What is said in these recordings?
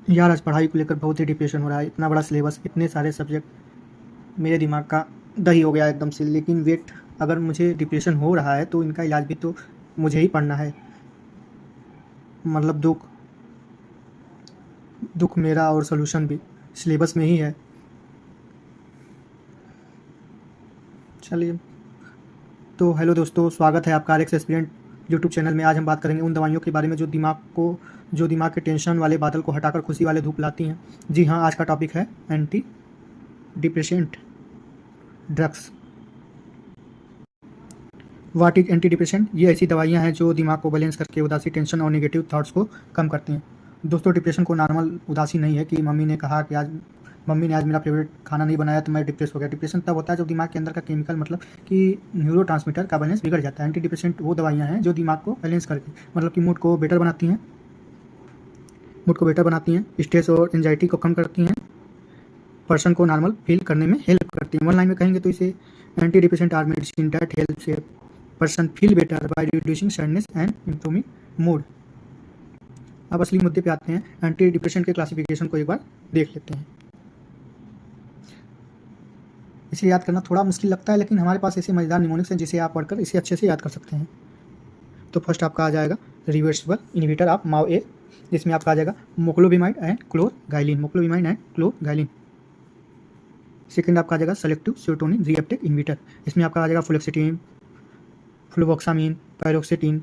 यार आज पढ़ाई को लेकर बहुत ही डिप्रेशन हो रहा है। इतना बड़ा सिलेबस, इतने सारे सब्जेक्ट, मेरे दिमाग का दही हो गया एकदम से। लेकिन वेट, अगर मुझे डिप्रेशन हो रहा है तो इनका इलाज भी तो मुझे ही पढ़ना है। मतलब दुख दुख मेरा और सॉल्यूशन भी सिलेबस में ही है। चलिए, तो हेलो दोस्तों, स्वागत है आपका R X aspirant YouTube channel में। आज हम बात करेंगे उन दवाइयों के बारे में जो दिमाग के टेंशन वाले बादल को हटाकर खुशी वाले धूप लाती हैं। जी हाँ, आज का टॉपिक है anti depressant drugs. What is anti depression? ये ऐसी दवाइयाँ हैं जो दिमाग को बैलेंस करके उदासी, टेंशन और नेगेटिव थॉट्स को कम करती हैं। दोस्तों, डिप्रेशन को नॉर्मल उदासी नहीं है कि मम्मी ने आज मेरा फेवरेट खाना नहीं बनाया तो मैं डिप्रेस हो गया। डिप्रेशन तब होता है जब दिमाग के अंदर का केमिकल, मतलब कि न्यूरोट्रांसमीटर का बैलेंस बिगड़ जाता है। एंटी डिप्रेसेंट वो दवाइयाँ हैं जो दिमाग को बैलेंस करके, मतलब कि मूड को बेटर बनाती हैं, स्ट्रेस और एंजाइटी को कम करती हैं, पर्सन को नॉर्मल फील करने में हेल्प करती हैं। वन लाइन में कहेंगे तो इसे anti depressant are medicine that helps a person feel better by reducing sadness and improving mood. अब असली मुद्दे पे आते हैं। एंटी डिप्रेशन के क्लासिफिकेशन को एक बार देख लेते हैं। इसे याद करना थोड़ा मुश्किल लगता है, लेकिन हमारे पास ऐसे मजेदार निमोनिक्स हैं जिसे आप पढ़कर इसे अच्छे से याद कर सकते हैं। तो फर्स्ट आपका आ जाएगा रिवर्सिबल इनहिबिटर ऑफ माओ ए, जिसमें आपका आ जाएगा मोक्लोबिमाइड एंड क्लोरगाइलिन। सेकंड आपका आ जाएगा सेलेक्टिव सेरोटोनिन रीअपटेक इनहिबिटर, इसमें आपका आ जाएगा फ्लोक्सिटिन, फ्लुवोक्सामिन, पैरोक्सिटिन,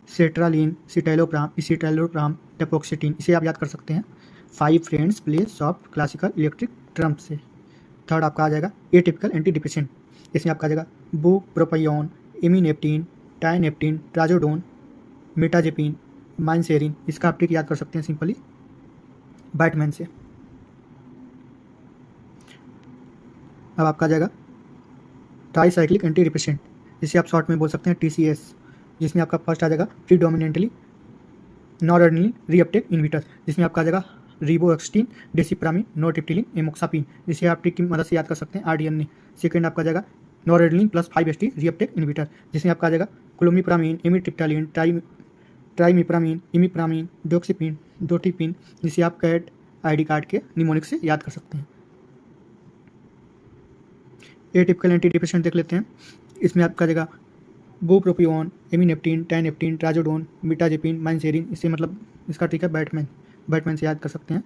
सेट्रालिन, सिटाइलोप्राम, डेपोक्सिटिन। इसे आप याद कर सकते हैं 5 friends play soft classical electric drum से। थर्ड आपका आ जाएगा एटिपिकल एंटी डिप्रेसेंट, इसमें आपका आ जाएगा बुप्रोपियोन, इमिनेप्टिन, टाइनेप्टिन, ट्राजोडोन, मेटाजेपिन, माइनसेरिन। इसका आप ट्रिक याद कर सकते हैं सिंपली बैटमैन से। अब आपका आ जाएगा ट्राईसाइक्लिक एंटी डिप्रेसेंट, जिसे आप शॉर्ट में बोल सकते हैं TCS, जिसमें आपका फर्स्ट आ जाएगा प्रीडोमिनेंटली नॉरएड्रेनालिन रीअपटेक इनहिबिटर, जिसमें आपका आ जाएगा रिबोएक्सटिन, डेसिप्रामिन, नोरटिप्टिलिन, एमोक्सापिन। जिसे आप ट्रिक की मदद से याद कर सकते हैं RDNA। सेकंड आपका आ जाएगा noradrenaline plus 5-HT reuptake inhibitor, जिसमें आपका आ जाएगा क्लोमिप्रामिन, इमिट्रिप्टालिन, ट्राइमिप्रामिन, इमिप्रामिन, डोटिपिन, जिसे आप कैट ID कार्ड के निमोनिक से याद कर सकते हैं। एटिपिकल एंटी डिप्रेसेंट देख लेते हैं। इसमें आपका आ जाएगा बुप्रोपियोन, इमिनेप्टिन, टाइनेप्टिन, ट्राजोडोन, मेटाजेपिन, माइनसेरिन। इससे मतलब इसका ट्रिक है बैटमैन से याद कर सकते हैं।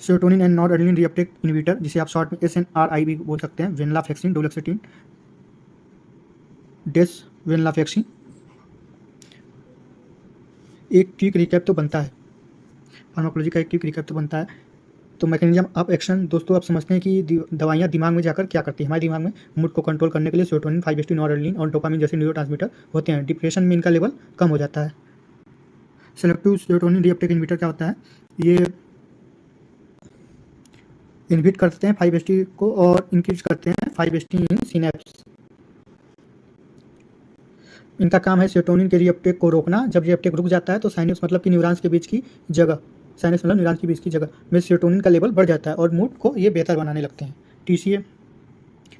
Serotonin and noradrenaline reuptake inhibitor, जिसे आप शॉर्ट में SNRI भी बोल सकते हैं, वेनलाफेक्सिन, डोलोक्सिटिन, वेनलाफेक्सिन। एक क्विक रिकैप तो बनता है, फार्माकोलॉजी का एक क्विक रिकैप तो बनता है। तो मैकेनिज्म ऑफ एक्शन, दोस्तों आप समझते हैं कि दवाइयाँ दिमाग में जाकर क्या करती हैं। हमारे दिमाग में मूड को कंट्रोल करने के लिए सेरोटोनिन, 5-HT नॉरएड्रेनालिन और डोपामिन जैसे न्यूरोट्रांसमीटर होते हैं। डिप्रेशन में इनका लेवल कम हो जाता है। सेलेक्टिव सेरोटोनिन रीअपटेक इनहिबिटर क्या होता है? ये इनहिबिट करते हैं 5-HT को और इंक्रीज करते हैं 5-HT इन सिनेप्स। इनका काम है सेरोटोनिन के रीअपटेक को रोकना। जब रीअपटेक रुक जाता है तो साइनेप्स, मतलब कि न्यूरॉन्स के बीच की जगह में सेरोटोनिन का लेवल बढ़ जाता है और मूड को ये बेहतर बनाने लगते हैं। TCA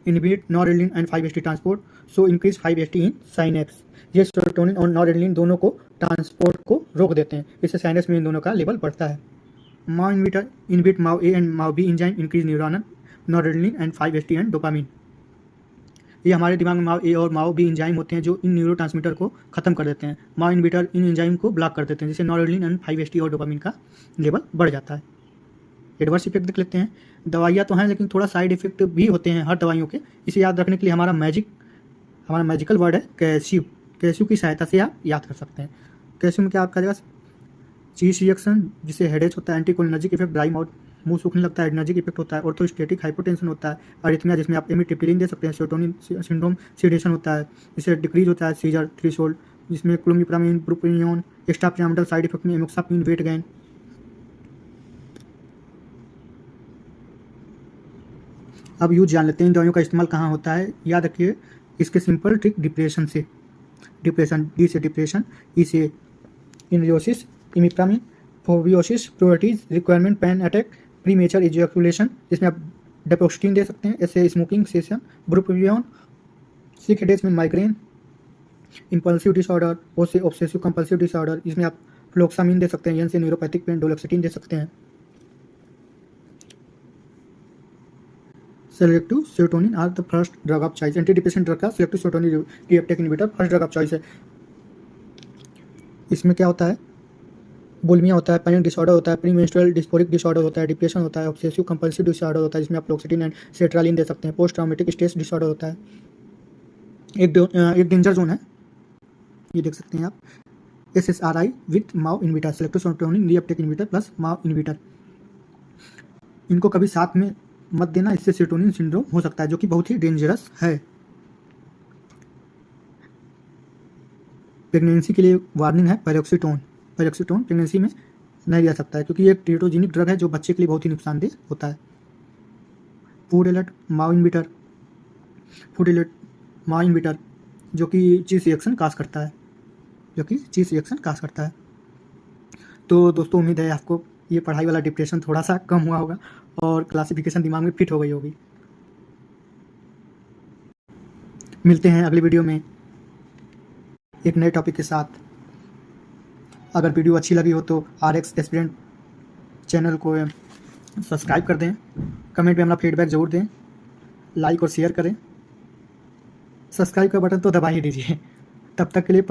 inhibit noradrenaline and 5-HT transport, so increase 5-HT in synapse. ये सेरोटोनिन और नॉरएड्रेनालिन दोनों को ट्रांसपोर्ट को रोक देते हैं, इससे साइनेप्स में इन दोनों का लेवल बढ़ता है। MAO inhibitor inhibit MAO A and MAO B enzyme, increase neuronal noradrenaline and 5-HT and dopamine. ये हमारे दिमाग में माओ ए और माओ बी एंजाइम होते हैं जो इन न्यूरोट्रांसमीटर को खत्म कर देते हैं। माओ इनहिबिटर इन एंजाइम को ब्लॉक कर देते हैं, जिससे नॉरएड्रेनालिन एंड 5-HT और डोपामिन का लेवल बढ़ जाता है। एडवर्स इफेक्ट देख लेते हैं। दवाइयाँ तो हैं लेकिन थोड़ा साइड इफेक्ट भी होते हैं हर दवाइयों के। इसे याद रखने के लिए हमारा मैजिकल वर्ड है कैल्शियम। कैल्शियम की सहायता से आप याद कर सकते हैं। कैल्शियम क्या आपका जगह चीज रिएक्शन, जिसे हेडेज होता है, एंटीकोलिनर्जिक इफेक्ट, ड्राई माउथ, मुंह सूखने लगता है, एनर्जिक इफेक्ट होता है, ऑर्थोस्टेटिक हाइपोटेंशन होता है, अरिथमिया जिसमें आप एमिट्रिप्टिलिन दे सकते हैं, सेरोटोनिन सिंड्रोम सीडेशन होता है, जिससे डिक्रीज होता है सीजर थ्रेशोल्ड, जिसमें क्लोमिप्रामिन, ब्रुपियोन, एक्स्ट्रा पिरामिडल साइड इफेक्ट में एमोक्सापिन, वेट गेन। अब यूज जान लेते हैं इन दवाइयों का इस्तेमाल कहाँ होता है। याद रखिए इसके सिंपल ट्रिक डिप्रेशन, डी से डिप्रेशन, ई से इनरियोसिस, इमिप्रामिन, फोबियोसिस, प्रोटीज requirement, panic attack, premature ejaculation, जिसमें आप डेपोक्सिटिन दे सकते हैं, ऐसे स्मोकिंग सेशन, ब्रुपियोन, सिक हेडेज में माइग्रेन, इम्पल्सिव डिसऑर्डर, ओसे ऑब्सेसिव कंपल्सिव डिसऑर्डर, जिसमें आप फ्लोक्सामिन दे सकते हैं, एन से न्यूरोपैथिक पेन, डोलोक्सिटिन दे सकते हैं। Selective serotonin are the first drug of choice. Anti depression drug का selective serotonin reuptake inhibitor first drug of choice है। इसमें क्या होता है, बुलिमिया होता है, पैनिक डिसऑर्डर होता है, प्रीमेंस्ट्रुअल डिस्फोरिक डिसऑर्डर होता है, डिप्रेशन होता है, ऑब्सेसिव कंपल्सिव डिसऑर्डर होता है, जिसमें आप फ्लोक्सिटिन एंड सेट्रालिन दे सकते हैं, पोस्ट ट्रॉमेटिक स्ट्रेस डिसऑर्डर होता है। एक डेंजर जोन है, ये देख सकते हैं आप, SSRI with Mao inhibitor, selective serotonin reuptake inhibitor plus Mao inhibitor. इनको कभी साथ में मत देना, इससे सेरोटोनिन सिंड्रोम हो सकता है, जो कि बहुत ही डेंजरस है। प्रेगनेंसी के लिए वार्निंग है, पैरोक्सीटोन प्रेगनेंसी में नहीं लिया सकता है, क्योंकि ये एक टेरोजेनिक ड्रग है जो बच्चे के लिए बहुत ही नुकसानदेह होता है। फूड अलर्ट माओ इनहिबिटर जो कि चीज रिएक्शन काज करता है, तो दोस्तों उम्मीद है आपको ये पढ़ाई वाला डिप्रेशन थोड़ा सा कम हुआ होगा और क्लासिफिकेशन दिमाग में फिट हो गई होगी। मिलते हैं अगली वीडियो में एक नए टॉपिक के साथ। अगर वीडियो अच्छी लगी हो तो RX एस्पिरेंट चैनल को सब्सक्राइब कर दें, कमेंट में अपना फीडबैक ज़रूर दें, लाइक और शेयर करें, सब्सक्राइब का बटन तो दबा ही दीजिए। तब तक के लिए